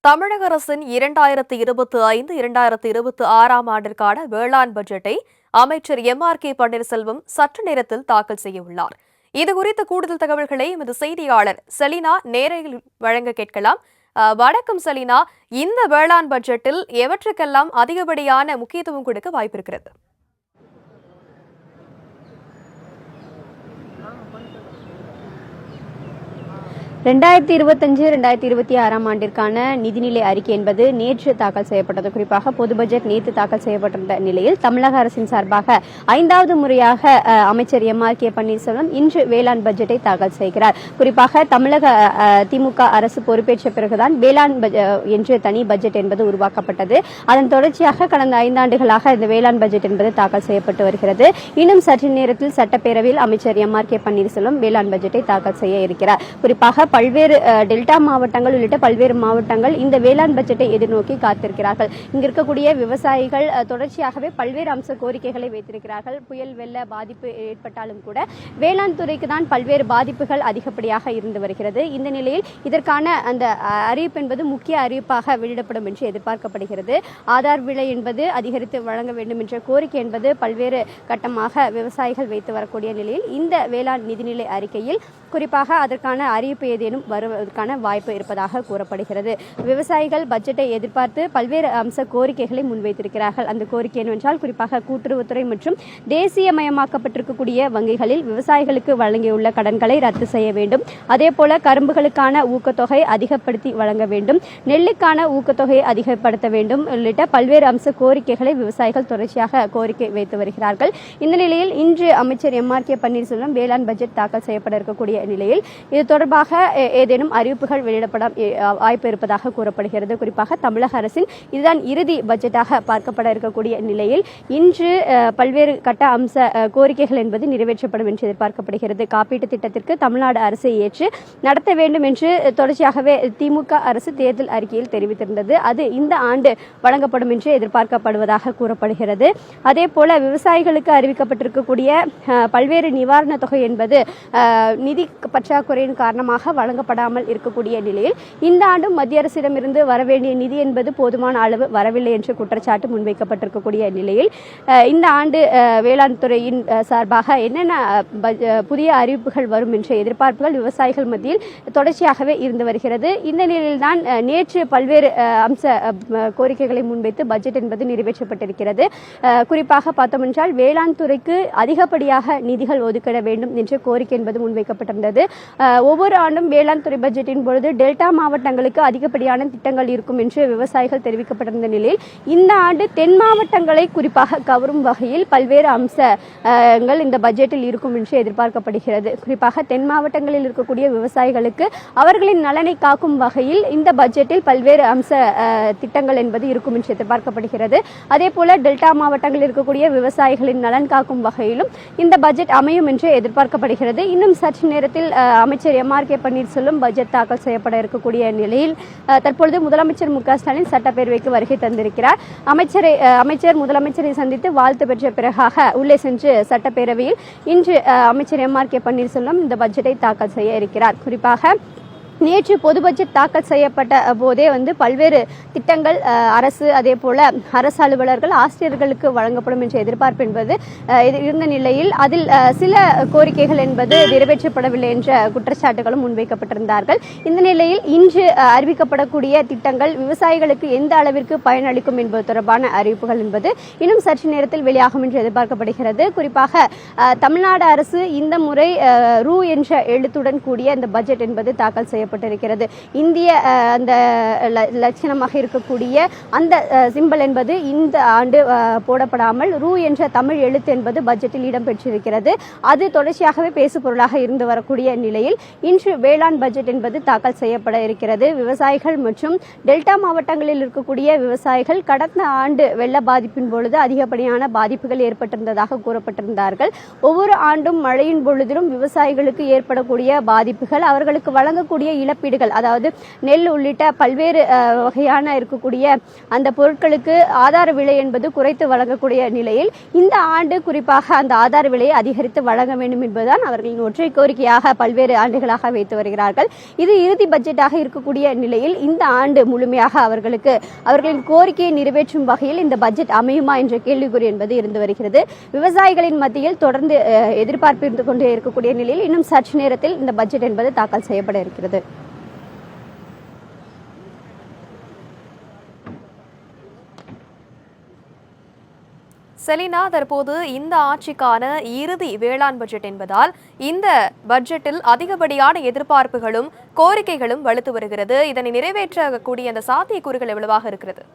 தமிழக அரசின் 2025-2026 ஆண்டிற்கான வேளாண் பட்ஜெட்டை அமைச்சர் எம்.ஆர்.கே. பன்னீர்செல்வம் சற்று நேரத்தில் தாக்கல் செய்ய உள்ளார். இதுகுறித்த கூடுதல் தகவல்களை எமது செய்தியாளர் செலினா நேரில் வழங்க கேட்கலாம். வணக்கம் செலினா, இந்த வேளாண் பட்ஜெட்டில் எவற்றுக்கெல்லாம் அதிகப்படியான முக்கியத்துவம் கொடுக்க வாய்ப்பிருக்கிறது? 2025-2026 ஆண்டிற்கான நிதிநிலை அறிக்கை என்பது நேற்று தாக்கல் செய்யப்பட்டது. குறிப்பாக பொது பட்ஜெட் நேற்று தாக்கல் செய்யப்பட்ட நிலையில் தமிழக அரசின் சார்பாக 5வது முறையாக அமைச்சர் எம்.ஆர்.கே. பன்னீர்செல்வம் இன்று வேளாண் பட்ஜெட்டை தாக்கல் செய்கிறார். குறிப்பாக தமிழக திமுக அரசு பொறுப்பேற்ற பிறகுதான் வேளாண் என்று தனி பட்ஜெட் என்பது உருவாக்கப்பட்டது. அதன் தொடர்ச்சியாக கடந்த 5 ஆண்டுகளாக இந்த வேளாண் பட்ஜெட் என்பது தாக்கல் செய்யப்பட்டு வருகிறது. இன்னும் சற்று நேரத்தில் சட்டப்பேரவையில் அமைச்சர் எம்.ஆர்.கே. பன்னீர்செல்வம் வேளாண் பட்ஜெட்டை தாக்கல் செய்ய இருக்கிறார். குறிப்பாக பல்வேறு டெல்டா மாவட்டங்கள் உள்ளிட்ட பல்வேறு மாவட்டங்கள் இந்த வேளாண் பட்ஜெட்டை எதிர்நோக்கி காத்திருக்கிறார்கள். இங்க இருக்கக்கூடிய விவசாயிகள் தொடர்ச்சியாகவே பல்வேறு அம்ச கோரிக்கைகளை வைத்திருக்கிறார்கள். புயல் வெள்ள பாதிப்பு ஏற்பட்டாலும் கூட வேளாண் துறைக்கு தான் பல்வேறு பாதிப்புகள் அதிகப்படியாக இருந்து வருகிறது. இந்த நிலையில் இதற்கான அந்த அறிவிப்பு என்பது முக்கிய அறிவிப்பாக வெளியிடப்படும் என்று எதிர்பார்க்கப்படுகிறது. ஆதார் விலை என்பது அதிகரித்து வழங்க வேண்டும் என்ற கோரிக்கை என்பது பல்வேறு கட்டமாக விவசாயிகள் வைத்து வரக்கூடிய நிலையில் இந்த வேளாண் நிதிநிலை அறிக்கையில் குறிப்பாக அதற்கான அறிவிப்பு ஏதேனும் வருவதற்கான வாய்ப்பு இருப்பதாக கூறப்படுகிறது. விவசாயிகள் பட்ஜெட்டை எதிர்பார்த்து பல்வேறு அம்ச கோரிக்கைகளை முன்வைத்திருக்கிறார்கள். அந்த கோரிக்கை என்னவென்றால் குறிப்பாக கூட்டுறவுத்துறை மற்றும் தேசியமயமாக்கப்பட்டிருக்கக்கூடிய வங்கிகளில் விவசாயிகளுக்கு வழங்கியுள்ள கடன்களை ரத்து செய்ய வேண்டும். அதேபோல கரும்புகளுக்கான ஊக்கத்தொகை அதிகப்படுத்தி வழங்க வேண்டும், நெல்லுக்கான ஊக்கத்தொகையை அதிகப்படுத்த வேண்டும் உள்ளிட்ட பல்வேறு அம்ச கோரிக்கைகளை விவசாயிகள் தொடர்ச்சியாக கோரிக்கை வைத்து வருகிறார்கள். இந்த நிலையில் இன்று அமைச்சர் எம்.ஆர்.கே. பன்னீர்செல்வம் வேளாண் பட்ஜெட் தாக்கல் செய்யப்பட இருக்கக்கூடிய நிலையில் இது தொடர்பாக ஏதேனும் அறிவிப்புகள் வெளியிடப்பட வாய்ப்பு இருப்பதாக கூறப்படுகிறது. குறிப்பாக தமிழக அரசின் இதுதான் இறுதி பட்ஜெட்டாக பார்க்கப்பட இருக்கக்கூடிய நிலையில் இன்று பல்வேறு கட்ட அம்ச கோரிக்கைகள் என்பது நிறைவேற்றப்படும் என்று எதிர்பார்க்கப்படுகிறது. காப்பீட்டு திட்டத்திற்கு தமிழ்நாடு அரசை ஏற்று நடத்த வேண்டும் என்று தொடர்ச்சியாகவே திமுக அரசு தேர்தல் அறிக்கையில் தெரிவித்திருந்தது. அது இந்த ஆண்டு வழங்கப்படும் என்று எதிர்பார்க்கப்படுவதாக கூறப்படுகிறது. அதே போல விவசாயிகளுக்கு அறிவிக்கப்பட்டிருக்கக்கூடிய பல்வேறு நிவாரண தொகை என்பது நிதி பற்றாக்குறையின் காரணமாக வழங்கப்படாமல் இருக்கக்கூடிய நிலையில் இந்த ஆண்டும் மத்திய அரசிடமிருந்து வரவேண்டிய நிதி என்பது போதுமான அளவு வரவில்லை என்ற குற்றச்சாட்டு முன்வைக்கப்பட்டிருக்கக்கூடிய நிலையில் இந்த ஆண்டு வேளாண் துறையின் சார்பாக என்னென்ன புதிய அறிவிப்புகள் வரும் என்ற எதிர்பார்ப்புகள் விவசாயிகள் மத்தியில் தொடர்ச்சியாகவே இருந்து வருகிறது. இந்த நிலையில்தான் நேற்று பல்வேறு அம்ச கோரிக்கைகளை முன்வைத்து பட்ஜெட் என்பது நிறைவேற்றப்பட்டிருக்கிறது. குறிப்பாக பார்த்தோம் என்றால் வேளாண் துறைக்கு அதிகப்படியாக நிதிகள் ஒதுக்கிட வேண்டும் என்ற கோரிக்கை என்பது முன்வைக்கப்பட்டிருந்தது. ஒவ்வொரு ஆண்டும் வேளாண் துறை பட்ஜெட்டின் பொழுது டெல்டா மாவட்டங்களுக்கு அதிகப்படியான திட்டங்கள் இருக்கும் என்று விவசாயிகள் தெரிவிக்கப்பட்டிருந்த நிலையில் இந்த ஆண்டு தென் மாவட்டங்களை குறிப்பாக கவரும் வகையில் பல்வேறு அம்சங்கள் இந்த பட்ஜெட்டில் இருக்கும் என்று எதிர்பார்க்கப்படுகிறது. குறிப்பாக தென் மாவட்டங்களில் இருக்கக்கூடிய விவசாயிகளுக்கு அவர்களின் நலனை காக்கும் வகையில் இந்த பட்ஜெட்டில் பல்வேறு அம்ச திட்டங்கள் என்பது இருக்கும் என்று எதிர்பார்க்கப்படுகிறது. அதே போல டெல்டா மாவட்டங்களில் இருக்கக்கூடிய விவசாயிகளின் நலன் காக்கும் வகையிலும் இந்த பட்ஜெட் அமையும் என்று எதிர்பார்க்கப்படுகிறது. இன்னும் சற்று நேரத்தில் அமைச்சர் எம்.ஆர்.கே. பன்னீர்செல்வம் பட்ஜெட் தாக்கல் செய்யப்பட இருக்கக்கூடிய நிலையில் தற்பொழுது முதலமைச்சர் மு.க. ஸ்டாலின் சட்டப்பேரவைக்கு வருகை தந்திருக்கிறார். அமைச்சர் முதலமைச்சரை சந்தித்து வாழ்த்து பெற்ற பிறகாக உள்ளே சென்று சட்டப்பேரவையில் இன்று அமைச்சர் எம்.ஆர்.கே. பன்னீர்செல்வம் இந்த பட்ஜெட்டை தாக்கல் செய்ய இருக்கிறார். குறிப்பாக நேற்று பொது பட்ஜெட் தாக்கல் செய்யப்பட்ட போதே பல்வேறு திட்டங்கள் அரசு அதே போல அரசு அலுவலர்கள் ஆசிரியர்களுக்கு வழங்கப்படும் என்ற எதிர்பார்ப்பு என்பது இருந்த நிலையில் அதில் சில கோரிக்கைகள் என்பது நிறைவேற்றப்படவில்லை என்ற குற்றச்சாட்டுகளும் முன்வைக்கப்பட்டிருந்தார்கள். இந்த நிலையில் இன்று அறிவிக்கப்படக்கூடிய திட்டங்கள் விவசாயிகளுக்கு எந்த அளவிற்கு பயனளிக்கும் என்பது தொடர்பான அறிவிப்புகள் என்பது இன்னும் சற்று நேரத்தில் வெளியாகும் என்று எதிர்பார்க்கப்படுகிறது. குறிப்பாக தமிழ்நாடு அரசு இந்த முறை ரூ என்ற எழுத்துடன் கூடிய இந்த பட்ஜெட் என்பது தாக்கல் செய்ய இந்திய அந்த லட்சணமாக இருக்கக்கூடிய அந்த சிம்பல் என்பது இந்த ஆண்டு போடப்படாமல் ரூ என்ற தமிழ் எழுத்து என்பது பட்ஜெட்டில் இடம்பெற்றிருக்கிறது. அது தொடர்ச்சியாகவே பேசு பொருளாக இருந்து வரக்கூடிய நிலையில் இன்று வேளாண் பட்ஜெட் என்பது தாக்கல் செய்யப்பட இருக்கிறது. விவசாயிகள் மற்றும் டெல்டா மாவட்டங்களில் இருக்கக்கூடிய விவசாயிகள் கடந்த ஆண்டு வெள்ள பாதிப்பின் பொழுது அதிகப்படியான பாதிப்புகள் ஏற்பட்டிருந்ததாக கூறப்பட்டிருந்தார்கள். ஒவ்வொரு ஆண்டும் மழையின் பொழுதிலும் விவசாயிகளுக்கு ஏற்படக்கூடிய பாதிப்புகள் அவர்களுக்கு வழங்கக்கூடிய இழப்பீடுகள், அதாவது நெல் உள்ளிட்ட பல்வேறு வகையான இருக்கக்கூடிய அந்த பொருட்களுக்கு ஆதார விலை என்பது குறைத்து வழங்கக்கூடிய நிலையில் இந்த ஆண்டு குறிப்பாக அந்த ஆதார விலையை அதிகரித்து வழங்க வேண்டும் என்பதுதான் அவர்களின் ஒற்றை கோரிக்கையாக பல்வேறு ஆண்டுகளாக வைத்து வருகிறார்கள். இது இறுதி பட்ஜெட்டாக இருக்கக்கூடிய நிலையில் இந்த ஆண்டு முழுமையாக அவர்களின் கோரிக்கையை நிறைவேற்றும் வகையில் இந்த பட்ஜெட் அமையுமா என்ற கேள்விக்குறி என்பது இருந்து வருகிறது. விவசாயிகளின் மத்தியில் தொடர்ந்து எதிர்பார்ப்பு இருந்து கொண்டே இருக்கக்கூடிய நிலையில் இன்னும் சற்று நேரத்தில் இந்த பட்ஜெட் என்பது தாக்கல் செய்யப்பட இருக்கிறது. செலினா, தற்போது இந்த ஆட்சிக்கான இறுதி வேளாண் பட்ஜெட் என்பதால் இந்த பட்ஜெட்டில் அதிகப்படியான எதிர்பார்ப்புகளும் கோரிக்கைகளும் வலுத்து வருகிறது. இதனை நிறைவேற்றக்கூடிய அந்த சாத்தியக்கூறுகள் எவ்வளவாக இருக்கிறது?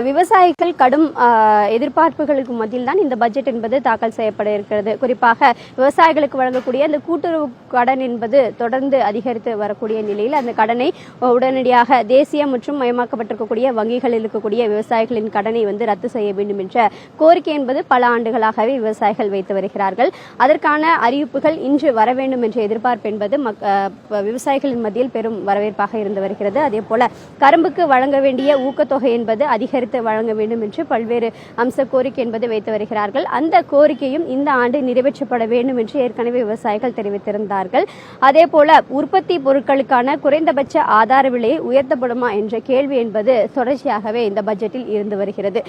விவசாயிகள் கடும் எதிர்பார்ப்புகளுக்கு மத்தியில் தான் இந்த பட்ஜெட் என்பது தாக்கல் செய்யப்பட இருக்கிறது. குறிப்பாக விவசாயிகளுக்கு வழங்கக்கூடிய அந்த கூட்டுறவு கடன் என்பது தொடர்ந்து அதிகரித்து வரக்கூடிய நிலையில் அந்த கடனை உடனடியாக தேசிய மற்றும் மயமாக்கப்பட்டிருக்கக்கூடிய வங்கிகளில் இருக்கக்கூடிய விவசாயிகளின் கடனை ரத்து செய்ய வேண்டும் என்ற கோரிக்கை என்பது பல ஆண்டுகளாகவே விவசாயிகள் வைத்து வருகிறார்கள். அதற்கான அறிவிப்புகள் இன்று வர வேண்டும் என்ற எதிர்பார்ப்பு என்பது விவசாயிகளின் மத்தியில் பெரும் வரவேற்பாக இருந்து வருகிறது. அதே போல கரும்புக்கு வழங்க வேண்டிய ஊக்கத்தொகை என்பது அதிகரித்து வழங்க வேண்டும் என்று பல்வேறு அம்ச கோரிக்கை என்பது வைத்து வருகிறார்கள். அந்த கோரிக்கையும் இந்த ஆண்டு நிறைவேற்றப்பட வேண்டும் என்று ஏற்கனவே விவசாயிகள் தெரிவித்திருந்தார்கள். அதே போல உற்பத்தி பொருட்களுக்கான குறைந்தபட்ச ஆதார விலையை உயர்த்தப்படுமா என்ற கேள்வி என்பது தொடர்ச்சியாகவே இந்த பட்ஜெட்டில் இருந்து வருகிறது.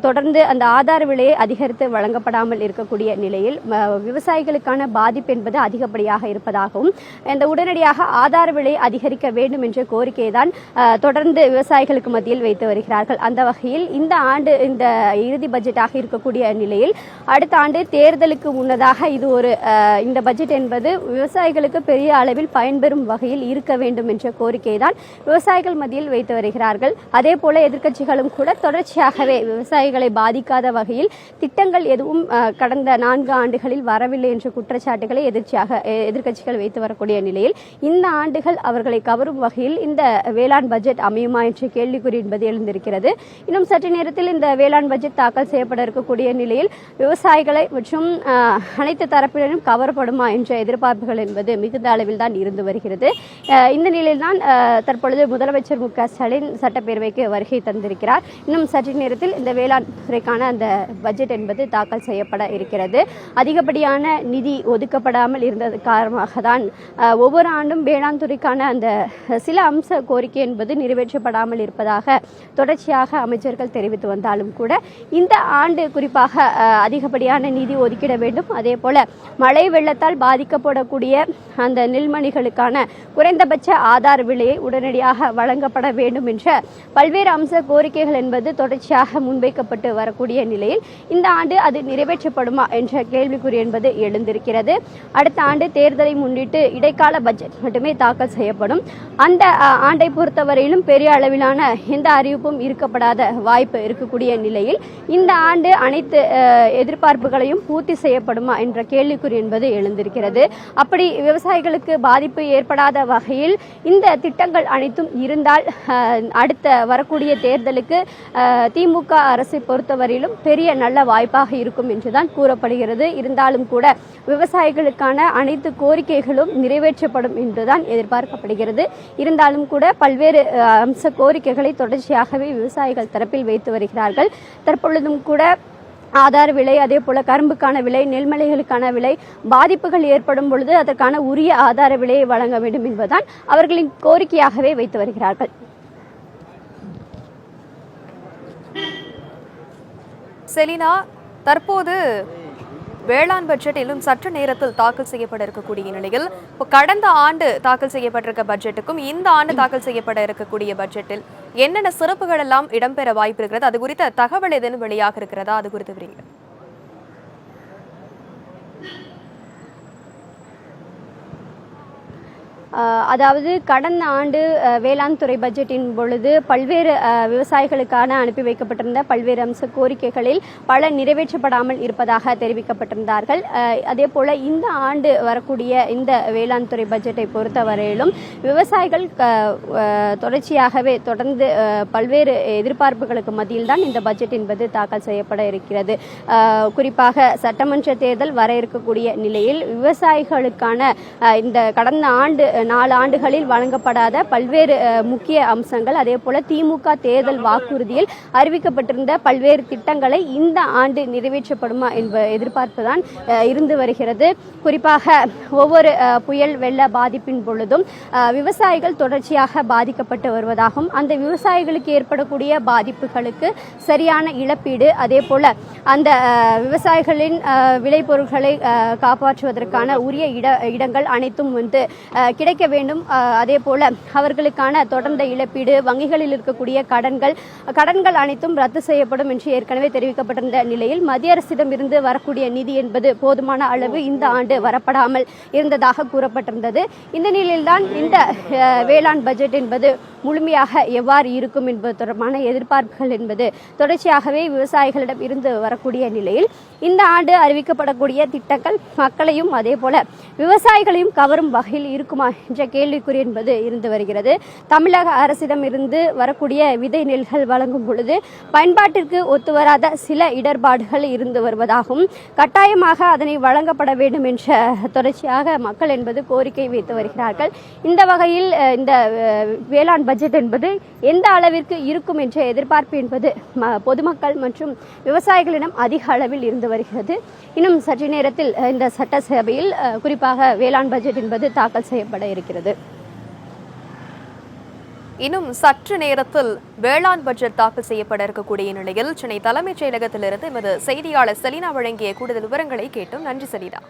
தொடர்ந்து அந்த ஆதார விலையை அதிகரித்து வழங்கப்படாமல் இருக்கக்கூடிய நிலையில் விவசாயிகளுக்கான பாதிப்பு என்பது அதிகப்படியாக இருப்பதாகவும் இந்த உடனடியாக ஆதார விலை அதிகரிக்க வேண்டும் என்ற கோரிக்கை தான் தொடர்ந்து விவசாயிகளுக்கு மத்தியில் வைத்து வருகிறார்கள். அந்த வகையில் இந்த ஆண்டு இந்த இறுதி பட்ஜெட்டாக இருக்கக்கூடிய நிலையில் அடுத்த ஆண்டு தேர்தலுக்கு முன்னதாக இது இந்த பட்ஜெட் என்பது விவசாயிகளுக்கு பெரிய அளவில் பயன்பெறும் வகையில் இருக்க வேண்டும் என்ற கோரிக்கை தான் விவசாயிகள் மத்தியில் வைத்து வருகிறார்கள். அதே போல எதிர்க்கட்சிகளும் கூட தொடர்ச்சியாகவே விவசாயிகளை பாதிக்காத வகையில் திட்டங்கள் எதுவும் கடந்த 4 ஆண்டுகளில் வரவில்லை என்ற குற்றச்சாட்டுகளை எதிர்க்கட்சிகள் வைத்து வரக்கூடிய நிலையில் இந்த ஆண்டுகள் அவர்களை கவரும் வகையில் இந்த வேளாண் பட்ஜெட் அமையுமா என்ற கேள்விக்குறி என்பது எழுந்திருக்கிறது. இன்னும் சற்று நேரத்தில் இந்த வேளாண் பட்ஜெட் தாக்கல் செய்யப்பட இருக்கக்கூடிய நிலையில் விவசாயிகளை மற்றும் அனைத்து தரப்பினரும் கவரப்படுமா என்ற எதிர்பார்ப்புகள் என்பது மிகுந்த அளவில் தான் இருந்து வருகிறது. இந்த நிலையில் தான் தற்பொழுது முதலமைச்சர் மு.க.ஸ்டாலின் சட்டப்பேரவைக்கு வருகை தந்திருக்கிறார். இன்னும் சற்று நேரத்தில் இந்த வேளாண் துறைக்கான அந்த பட்ஜெட் என்பது தாக்கல் செய்யப்பட இருக்கிறது. அதிகப்படியான நிதி ஒதுக்கப்படாமல் இருந்தது காரணமாக தான் ஒவ்வொரு ஆண்டும் வேளாண் துறைக்கான அந்த சில அம்ச கோரிக்கை என்பது நிறைவேற்றப்படாமல் இருப்பதாக தொடர்ச்சியாக அமைச்சர்கள் தெரிவித்து வந்தாலும் கூட இந்த ஆண்டு குறிப்பாக அதிகப்படியான நிதி ஒதுக்கிட வேண்டும். அதே போல மழை வெள்ளத்தால் பாதிக்கப்படக்கூடிய அந்த நெல்மணிகளுக்கான குறைந்தபட்ச ஆதார விலையை உடனடியாக வழங்கப்பட வேண்டும் என்ற பல்வேறு அம்ச கோரிக்கைகள் என்பது தொடர்ச்சியாக முன்வைக்கப்பட்டு வரக்கூடிய நிலையில் இந்த ஆண்டு அது நிறைவேற்றப்படுமா என்ற கேள்விக்குறி என்பது எழுந்திருக்கிறது. அடுத்த ஆண்டு தேர்தலை முன்னிட்டு இடைக்கால பட்ஜெட் மட்டுமே தாக்கல் செய்யப்படும். அந்த ஆண்டை பொறுத்தவரையிலும் பெரிய அளவிலான எந்த அறிவிப்பும் இருக்கப்படாத வாய்ப்பு இருக்கக்கூடிய நிலையில் இந்த ஆண்டு அனைத்து எதிர்பார்ப்புகளையும் பூர்த்தி செய்யப்படுமா என்ற கேள்விக்குறி என்பது எழுந்திருக்கிறது. அப்படி விவசாயிகளுக்கு பாதிப்பு ஏற்படாத வகையில் இந்த திட்டங்கள் அனைத்தும் இருந்தால் அடுத்த வரக்கூடிய தேர்தலுக்கு திமுக அரசை பொறுத்தவரையிலும் பெரிய நல்ல வாய்ப்பாக இருக்கும் என்றுதான் கூறப்படுகிறது. இருந்தாலும் கூட விவசாயிகளுக்கான அனைத்து கோரிக்கைகளும் நிறைவேற்றப்படும் என்றுதான் எதிர்பார்க்கப்படுகிறது. இருந்தாலும் கூட பல்வேறு அம்ச கோரிக்கைகளை தொடர்ச்சியாகவே விவசாயிகள் தரப்பில் வைத்து வருகிறார்கள். தற்பொழுதும் கூட ஆதார விலை, அதே போல கரும்புக்கான விலை, நெல்மலைகளுக்கான விலை பாதிப்புகள் ஏற்படும் பொழுது அதற்கான உரிய ஆதார விலையை வழங்க வேண்டும் என்பதுதான் அவர்களின் கோரிக்கையாகவே வைத்து வருகிறார்கள். செலினா, தற்போது வேளாண் பட்ஜெட் இன்னும் சற்று நேரத்தில் தாக்கல் செய்யப்பட இருக்கக்கூடிய நிலையில் இப்போ கடந்த ஆண்டு தாக்கல் செய்யப்பட்டிருக்க பட்ஜெட்டுக்கும் இந்த ஆண்டு தாக்கல் செய்யப்பட இருக்கக்கூடிய பட்ஜெட்டில் என்னென்ன சிறப்புகள் எல்லாம் இடம்பெற வாய்ப்பு இருக்கிறது? அது குறித்த தகவல் எதுன்னு வெளியாக இருக்கிறதா? அது குறித்து விவரிங்க. அதாவது கடந்த ஆண்டு வேளாண் துறை பட்ஜெட்டின் பொழுது பல்வேறு விவசாயிகளுக்கான அனுப்பி வைக்கப்பட்டிருந்த பல்வேறு அம்ச கோரிக்கைகளில் பல நிறைவேற்றப்படாமல் இருப்பதாக தெரிவிக்கப்பட்டிருந்தார்கள். அதே போல இந்த ஆண்டு வரக்கூடிய இந்த வேளாண் துறை பட்ஜெட்டை பொறுத்தவரையிலும் விவசாயிகள் தொடர்ச்சியாகவே தொடர்ந்து பல்வேறு எதிர்பார்ப்புகளுக்கு மத்தியில் தான் இந்த பட்ஜெட் என்பது தாக்கல் செய்யப்பட இருக்கிறது. குறிப்பாக சட்டமன்ற தேர்தல் வர இருக்கக்கூடிய நிலையில் விவசாயிகளுக்கான இந்த கடந்த 4 ஆண்டுகளில் வழங்கப்படாத பல்வேறு முக்கிய அம்சங்கள், அதே போல திமுக தேர்தல் வாக்குறுதியில் அறிவிக்கப்பட்டிருந்த பல்வேறு திட்டங்களை இந்த ஆண்டு நிறைவேற்றப்படுமா என்ற எதிர்பார்ப்பு தான் இருந்து வருகிறது. குறிப்பாக ஒவ்வொரு புயல் வெள்ள பாதிப்பின் பொழுதும் விவசாயிகள் தொடர்ச்சியாக பாதிக்கப்பட்டு வருவதாகவும் அந்த விவசாயிகளுக்கு ஏற்படக்கூடிய பாதிப்புகளுக்கு சரியான இழப்பீடு, அதே போல அந்த விவசாயிகளின் விளைபொருட்களை காப்பாற்றுவதற்கான உரிய இடங்கள் அனைத்தும் கிடைக்க வேண்டும். அதே போல அவர்களுக்கான தொடர்ந்த இழப்பீடு, வங்கிகளில் இருக்கக்கூடிய கடன்கள் அனைத்தும் ரத்து செய்யப்படும் என்று ஏற்கனவே தெரிவிக்கப்பட்டிருந்த நிலையில் மத்திய அரசிடம் இருந்து வரக்கூடிய நிதி என்பது போதுமான அளவு இந்த ஆண்டு வரப்படாமல் இருந்ததாக கூறப்பட்டிருந்தது. இந்த நிலையில்தான் இந்த வேளாண் பட்ஜெட் என்பது முழுமையாக எவ்வாறு இருக்கும் என்பது தொடர்பான எதிர்பார்ப்புகள் என்பது தொடர்ச்சியாகவே விவசாயிகளிடம் இருந்து வரக்கூடிய நிலையில் இந்த ஆண்டு அறிவிக்கப்படக்கூடிய திட்டங்கள் மக்களையும் அதே போல விவசாயிகளையும் கவரும் வகையில் இருக்குமா என்ற கேள்விக்குறி என்பது இருந்து வருகிறது. தமிழக அரசிடம் இருந்து வரக்கூடிய விதை நெல்கள் வழங்கும் பொழுது பயன்பாட்டிற்கு ஒத்துவராத சில இடர்பாடுகள் இருந்து வருவதாகவும் கட்டாயமாக அதனை வழங்கப்பட வேண்டும் என்ற தொடர்ச்சியாக மக்கள் என்பது கோரிக்கை வைத்து வருகிறார்கள். இந்த வகையில் இந்த வேளாண் பட்ஜெட் என்பது எந்த அளவிற்கு இருக்கும் என்ற எதிர்பார்ப்பு என்பது பொதுமக்கள் மற்றும் விவசாயிகளிடம் அதிக அளவில் இருந்து வருகிறது. இன்னும் சற்று நேரத்தில் இந்த சட்டசபையில் குறிப்பாக வேளாண் பட்ஜெட் என்பது தாக்கல் செய்யப்பட இருக்கிறது. இன்னும் சற்று நேரத்தில் வேளாண் பட்ஜெட் தாக்கல் செய்யப்பட இருக்கக்கூடிய நிலையில் சென்னை தலைமைச் செயலகத்திலிருந்து எமது செய்தியாளர் செலினா வழங்கிய கூடுதல் விவரங்களை கேட்டோம். நன்றி செலினா.